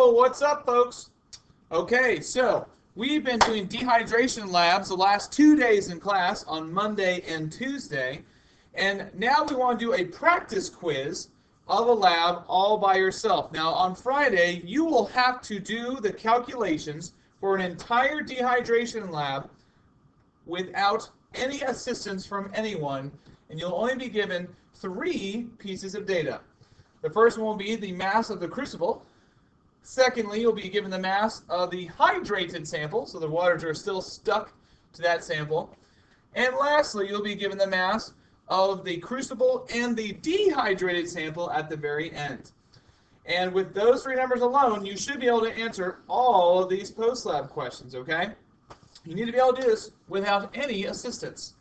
Yo, what's up, folks? Okay, so we've been doing dehydration labs the last 2 days in class on Monday and Tuesday, and now we want to do a practice quiz of a lab all by yourself. Now, on Friday, you will have to do the calculations for an entire dehydration lab without any assistance from anyone, and you'll only be given 3 pieces of data. The first one will be the mass of the crucible. Secondly, you'll be given the mass of the hydrated sample, so the waters are still stuck to that sample. And lastly, you'll be given the mass of the crucible and the dehydrated sample at the very end. And with those 3 numbers alone, you should be able to answer all of these post-lab questions, okay? You need to be able to do this without any assistance.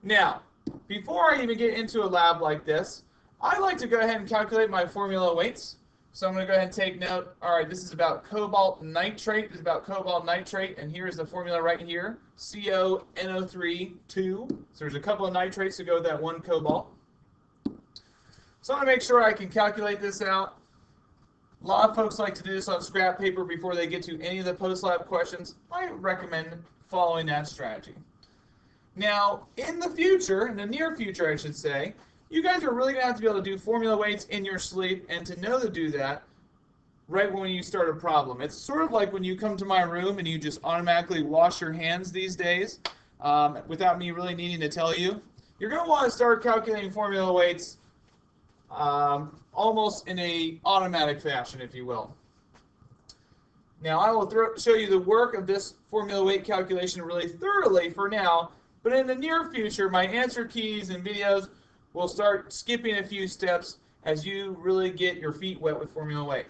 Now, before I even get into a lab like this, I like to go ahead and calculate my formula weights. So I'm going to go ahead and take note. All right, this is about cobalt nitrate. This is about cobalt nitrate, and here's the formula right here, CONO3 2. So there's a couple of nitrates to go with that one cobalt. So I'm going to make sure I can calculate this out. A lot of folks like to do this on scrap paper before they get to any of the post-lab questions. I recommend following that strategy. Now, in the future, in the near future I should say, you guys are really going to have to be able to do formula weights in your sleep and to know to do that right when you start a problem. It's sort of like when you come to my room and you just automatically wash your hands these days without me really needing to tell you. You're going to want to start calculating formula weights almost in an automatic fashion, if you will. Now, I will show you the work of this formula weight calculation really thoroughly for now, but in the near future, my answer keys and videos will start skipping a few steps as you really get your feet wet with formula weight.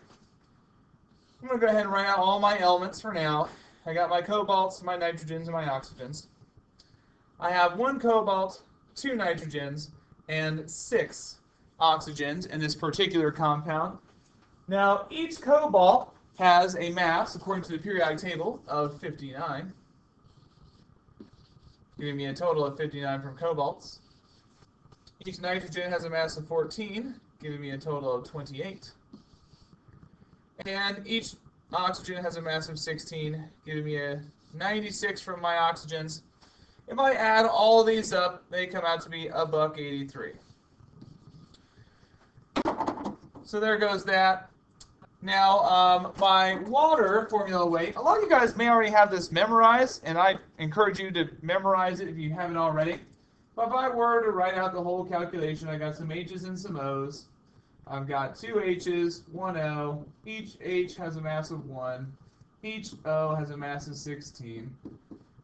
I'm going to go ahead and write out all my elements for now. I got my cobalts, my nitrogens, and my oxygens. I have 1 cobalt, 2 nitrogens, and 6 oxygens in this particular compound. Now, each cobalt has a mass, according to the periodic table, of 59, giving me a total of 59 from cobalts. Each nitrogen has a mass of 14, giving me a total of 28. And each oxygen has a mass of 16, giving me a 96 from my oxygens. If I add all of these up, they come out to be $1.83. So there goes that. Now, my water formula weight, a lot of you guys may already have this memorized, and I encourage you to memorize it if you haven't already. But if I were to write out the whole calculation, I got some H's and some O's. I've got 2 H's, 1 O. Each H has a mass of 1. Each O has a mass of 16.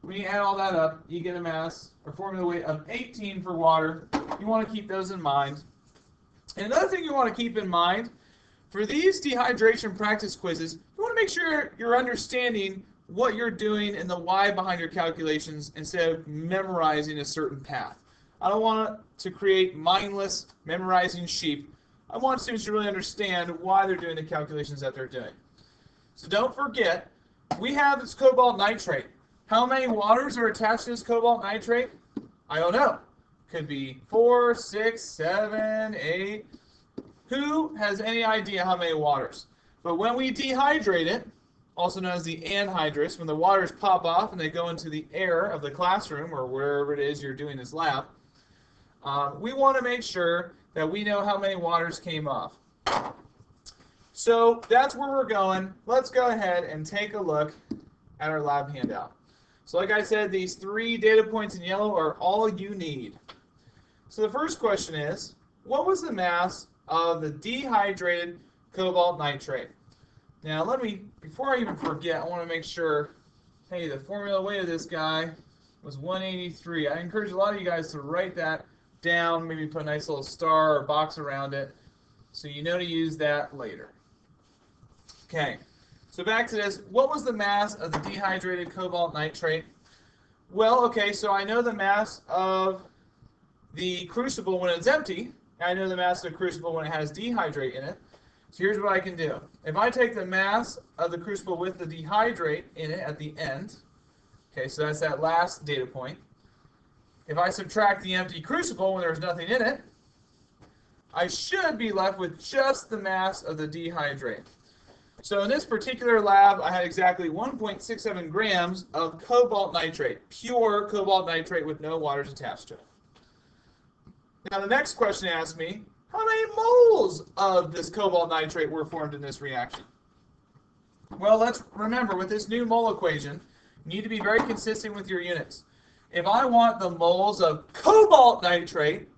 When you add all that up, you get a mass, or formula weight of 18 for water. You want to keep those in mind. And another thing you want to keep in mind, for these dehydration practice quizzes, you want to make sure you're understanding what you're doing and the why behind your calculations instead of memorizing a certain path. I don't want to create mindless memorizing sheep. I want students to really understand why they're doing the calculations that they're doing. So don't forget, we have this cobalt nitrate. How many waters are attached to this cobalt nitrate? I don't know. Could be 4, 6, 7, 8. Who has any idea how many waters? But when we dehydrate it, also known as the anhydrous, when the waters pop off and they go into the air of the classroom or wherever it is you're doing this lab, we want to make sure that we know how many waters came off. So that's where we're going. Let's go ahead and take a look at our lab handout. So like I said, these 3 data points in yellow are all you need. So the first question is, what was the mass of the dehydrated cobalt nitrate? Now before I even forget, I want to make sure, hey, the formula weight of this guy was 183. I encourage a lot of you guys to write that down, maybe put a nice little star or box around it, so you know to use that later. Okay, so back to this. What was the mass of the dehydrated cobalt nitrate? Well, okay, so I know the mass of the crucible when it's empty, and I know the mass of the crucible when it has dehydrate in it. So here's what I can do. If I take the mass of the crucible with the dehydrate in it at the end, okay, so that's that last data point. If I subtract the empty crucible when there's nothing in it, I should be left with just the mass of the dehydrate. So in this particular lab, I had exactly 1.67 grams of cobalt nitrate, pure cobalt nitrate with no waters attached to it. Now the next question asks me, how many moles of this cobalt nitrate were formed in this reaction? Well, let's remember, with this new mole equation, you need to be very consistent with your units. If I want the moles of cobalt nitrate,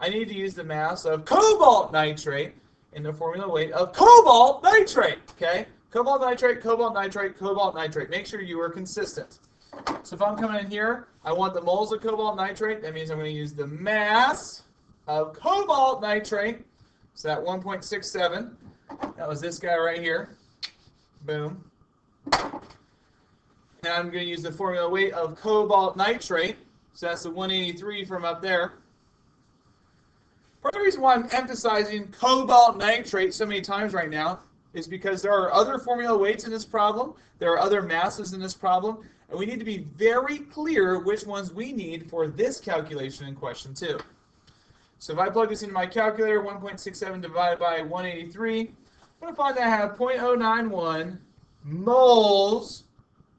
I need to use the mass of cobalt nitrate in the formula weight of cobalt nitrate. Okay? Cobalt nitrate, cobalt nitrate, cobalt nitrate. Make sure you are consistent. So if I'm coming in here, I want the moles of cobalt nitrate. That means I'm going to use the mass of cobalt nitrate. So that 1.67. That was this guy right here. Boom. Now I'm going to use the formula weight of cobalt nitrate. So that's the 183 from up there. Part of the reason why I'm emphasizing cobalt nitrate so many times right now is because there are other formula weights in this problem. There are other masses in this problem. And we need to be very clear which ones we need for this calculation in question 2. So if I plug this into my calculator, 1.67 divided by 183, I'm going to find that I have 0.091 moles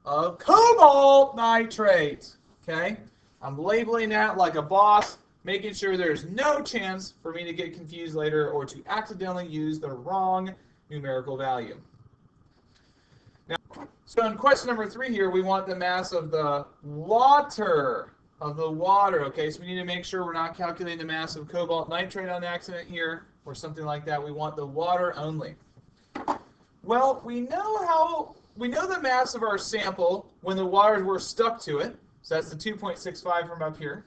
of cobalt nitrate. Okay? I'm labeling that like a boss, making sure there's no chance for me to get confused later or to accidentally use the wrong numerical value. Now, so in question number 3 here, we want the mass of the water. Okay, so we need to make sure we're not calculating the mass of cobalt nitrate on accident here or something like that. We want the water only. Well, we know the mass of our sample when the waters were stuck to it. So that's the 2.65 from up here.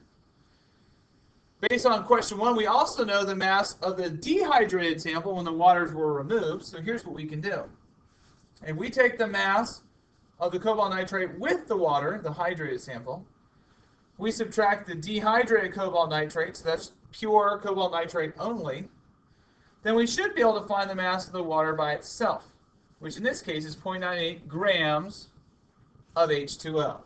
Based on question 1, we also know the mass of the dehydrated sample when the waters were removed. So here's what we can do. If we take the mass of the cobalt nitrate with the water, the hydrated sample, we subtract the dehydrated cobalt nitrate, so that's pure cobalt nitrate only, then we should be able to find the mass of the water by itself, which in this case is 0.98 grams of H2O.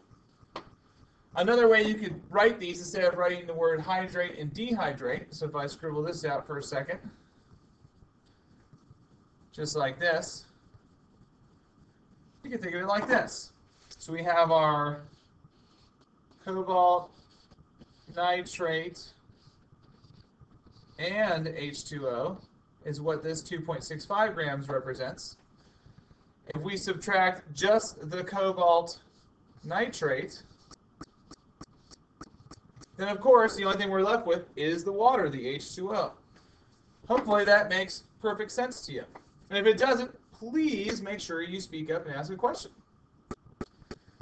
Another way you could write these instead of writing the word hydrate and dehydrate, so if I scribble this out for a second, just like this, you can think of it like this. So we have our cobalt nitrate and H2O is what this 2.65 grams represents. If we subtract just the cobalt nitrate, then of course the only thing we're left with is the water, the H2O. Hopefully that makes perfect sense to you. And if it doesn't, please make sure you speak up and ask a question.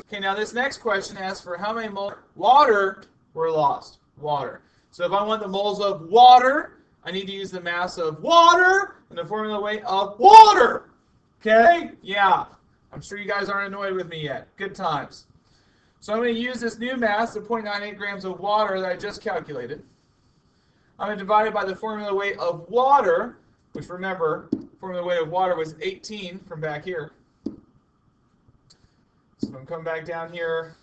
Okay, now this next question asks for how many moles of water were lost. Water. So if I want the moles of water, I need to use the mass of water and the formula weight of water. Okay? Yeah. I'm sure you guys aren't annoyed with me yet. Good times. So I'm going to use this new mass of 0.98 grams of water that I just calculated. I'm going to divide it by the formula weight of water, which remember, formula weight of water was 18 from back here. So I'm coming back down here.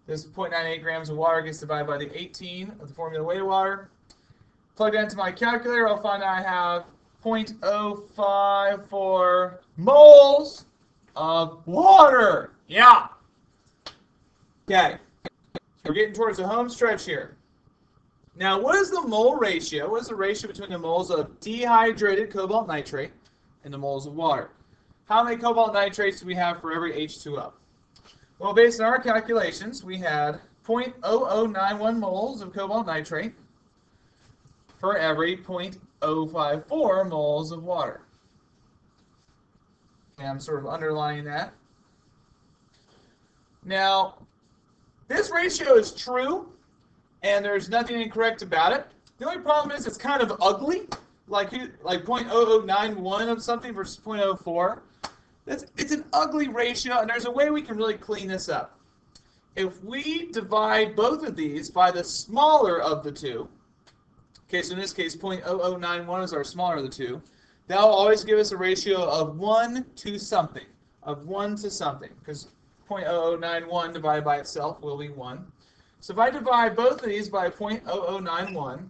This 0.98 grams of water gets divided by the 18 of the formula weight of water. Plug that into my calculator. I'll find out I have 0.054 moles of water. Yeah. Okay. We're getting towards the home stretch here. Now, what is the mole ratio? What is the ratio between the moles of dehydrated cobalt nitrate and the moles of water? How many cobalt nitrates do we have for every H2O? Well, based on our calculations, we had 0.0091 moles of cobalt nitrate for every 0.054 moles of water. And I'm sort of underlining that. Now, this ratio is true, and there's nothing incorrect about it. The only problem is it's kind of ugly, like 0.0091 of something versus 0.04. It's an ugly ratio, and there's a way we can really clean this up. If we divide both of these by the smaller of the two, okay, so in this case 0.0091 is our smaller of the two, that will always give us a ratio of 1 to something, because 0.0091 divided by itself will be 1. So if I divide both of these by 0.0091,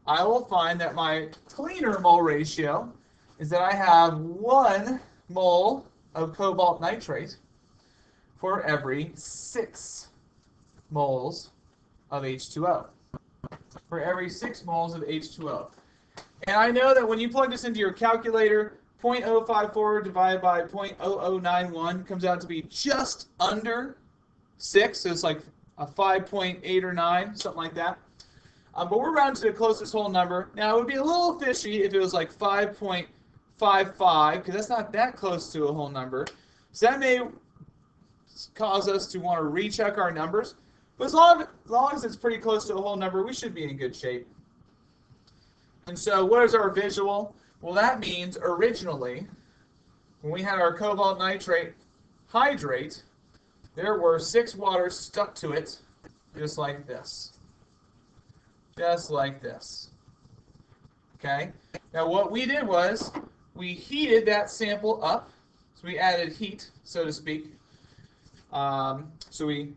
I will find that my cleaner mole ratio is that I have 1 mole of cobalt nitrate for every 6 moles of H2O. For every 6 moles of H2O. And I know that when you plug this into your calculator, 0.054 divided by 0.0091 comes out to be just under 6. So it's like a 5.8 or 9, something like that. But we're rounding to the closest whole number. Now, it would be a little fishy if it was like 5.55, because that's not that close to a whole number. So that may cause us to want to recheck our numbers. But as long as it's pretty close to a whole number, we should be in good shape. And so what is our visual? Well, that means originally, when we had our cobalt nitrate hydrate, there were 6 waters stuck to it, just like this. Just like this. Okay? Now what we did was, we heated that sample up. So we added heat, so to speak. So we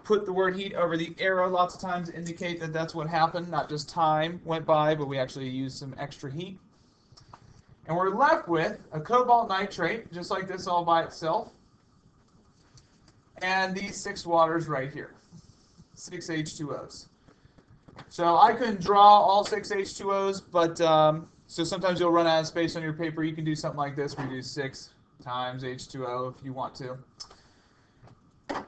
put the word heat over the arrow lots of times to indicate that that's what happened. Not just time went by, but we actually used some extra heat. And we're left with a cobalt nitrate, just like this all by itself. And these 6 waters right here. 6 H2Os. So I couldn't draw all 6 H2Os, but so sometimes you'll run out of space on your paper. You can do something like this where you do 6 times H2O if you want to.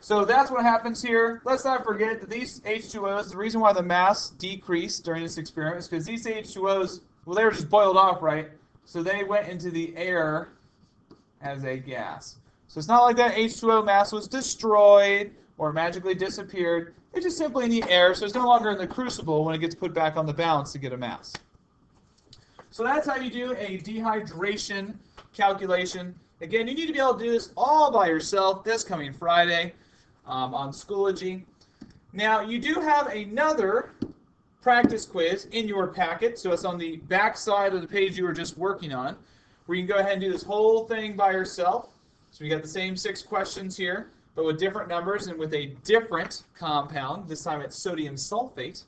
So that's what happens here. Let's not forget that these H2Os, the reason why the mass decreased during this experiment is because these H2Os, well, they were just boiled off, right? So they went into the air as a gas. So it's not like that H2O mass was destroyed or magically disappeared. It's just simply in the air, so it's no longer in the crucible when it gets put back on the balance to get a mass. So that's how you do a dehydration calculation. Again, you need to be able to do this all by yourself this coming Friday on Schoology. Now, you do have another practice quiz in your packet, so it's on the back side of the page you were just working on, where you can go ahead and do this whole thing by yourself. So we got the same 6 questions here, but with different numbers and with a different compound. This time it's sodium sulfate.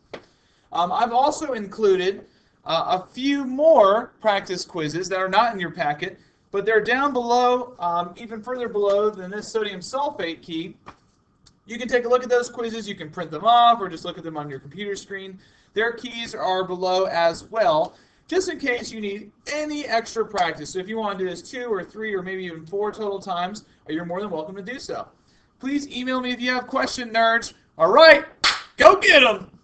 I've also included a few more practice quizzes that are not in your packet, but they're down below, even further below than this sodium sulfate key. You can take a look at those quizzes. You can print them off or just look at them on your computer screen. Their keys are below as well, just in case you need any extra practice. So if you want to do this 2 or 3 or maybe even 4 total times, you're more than welcome to do so. Please email me if you have questions, nerds. All right, go get them!